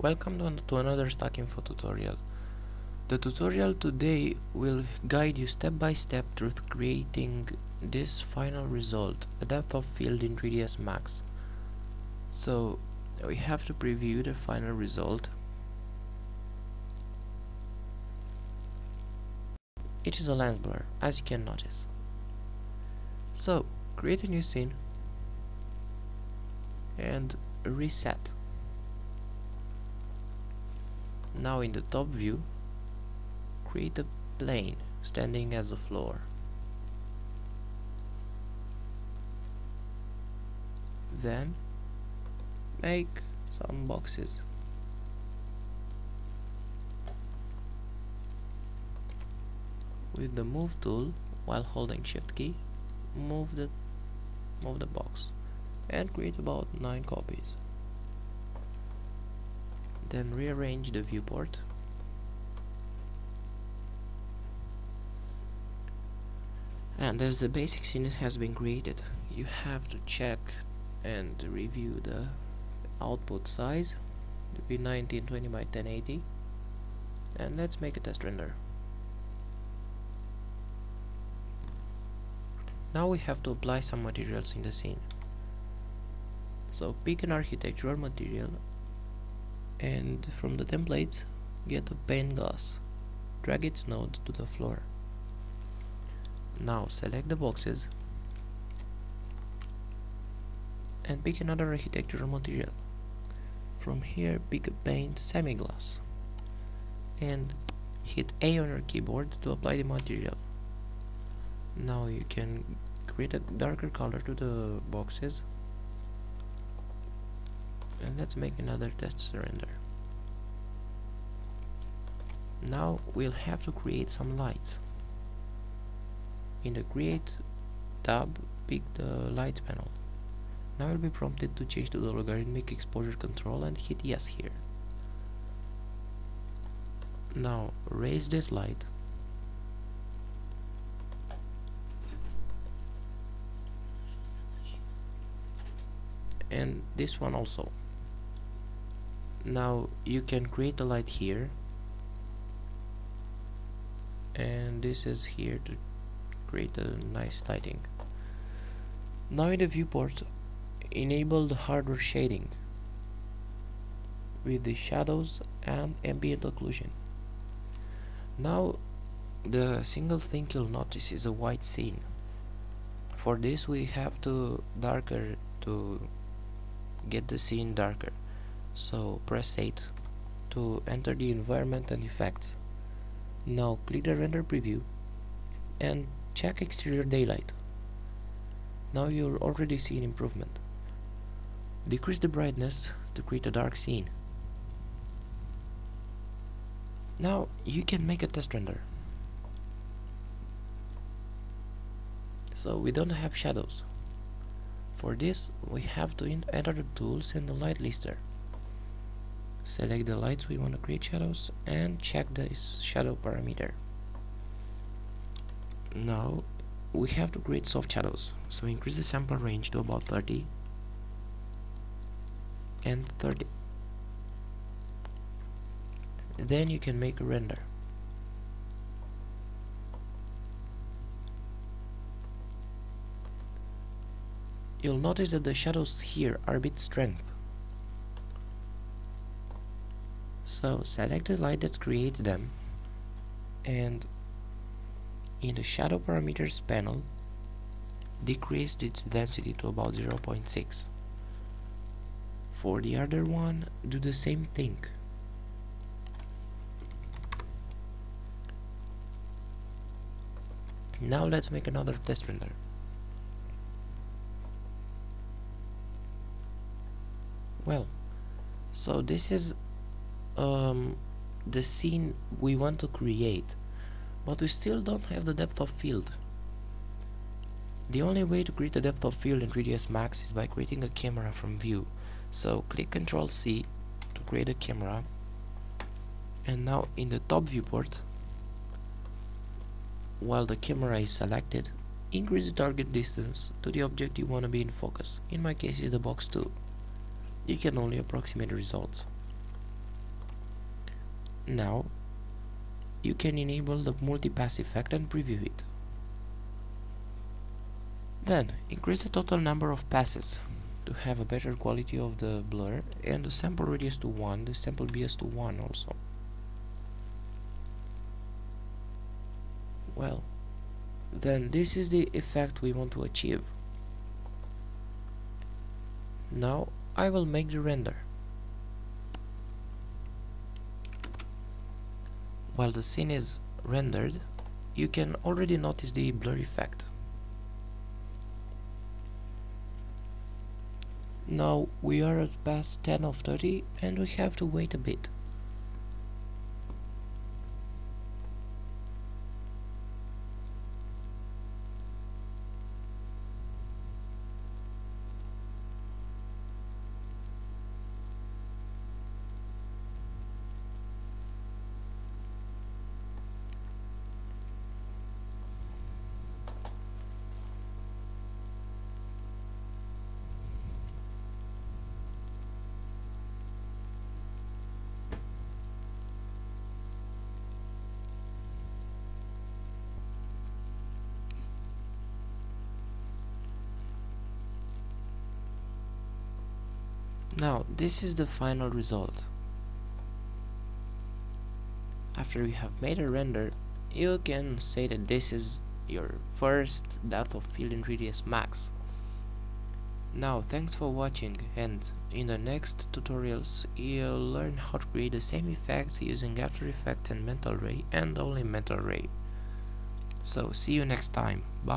Welcome to another stock info tutorial. The tutorial today will guide you step by step through creating this final result, a depth of field in 3ds Max. So we have to preview the final result. It is a lens blur, as you can notice. So create a new scene and reset. Now in the top view, create a plane standing as a floor. Then make some boxes. With the move tool, while holding shift key, move the box and create about 9 copies. Then rearrange the viewport and as the basic scene has been created, you have to check and review the output size to be 1920 by 1080, and let's make a test render. Now we have to apply some materials in the scene. So pick an architectural material and from the templates get a pane glass. Drag its node to the floor. Now select the boxes and pick another architectural material. From here pick a pane semi-glass and hit A on your keyboard to apply the material. Now you can create a darker color to the boxes, and let's make another test render. Now we'll have to create some lights. In the Create tab, pick the Lights panel. Now you'll be prompted to change to the logarithmic exposure control and hit yes here. Now raise this light and this one also. Now you can create a light here, and this is here to create a nice lighting. Now in the viewport, enable the hardware shading with the shadows and ambient occlusion. Now the single thing you'll notice is a white scene. For this we have to darker to get the scene darker. So press 8 to enter the environment and effects. Now click the render preview and check exterior daylight. Now you'll already see an improvement. Decrease the brightness to create a dark scene. Now you can make a test render. So we don't have shadows. For this we have to enter the tools in the light lister. Select the lights we want to create shadows and check the shadow parameter. Now we have to create soft shadows, so increase the sample range to about 30 and 30. Then you can make a render. You'll notice that the shadows here are a bit strength. So select the light that creates them, and in the shadow parameters panel, decrease its density to about 0.6. For the other one, do the same thing. Now let's make another test render. Well, so this is the scene we want to create, but we still don't have the depth of field. The only way to create a depth of field in 3ds Max is by creating a camera from view. So click Ctrl C to create a camera, and now in the top viewport, while the camera is selected, increase the target distance to the object you want to be in focus. In my case it's the box 2. You can only approximate the results. Now you can enable the Multipath Effect and preview it. Then increase the total number of passes to have a better quality of the blur, and the sample radius to 1, the sample bias to 1 also. Well, then this is the effect we want to achieve. Now I will make the render. While the scene is rendered, you can already notice the blur effect. Now we are at past 10 of 30 and we have to wait a bit. Now this is the final result. After you have made a render, you can say that this is your first depth of field in 3ds Max. Now thanks for watching, and in the next tutorials you'll learn how to create the same effect using After Effects and Mental Ray, and only Mental Ray. So see you next time. Bye.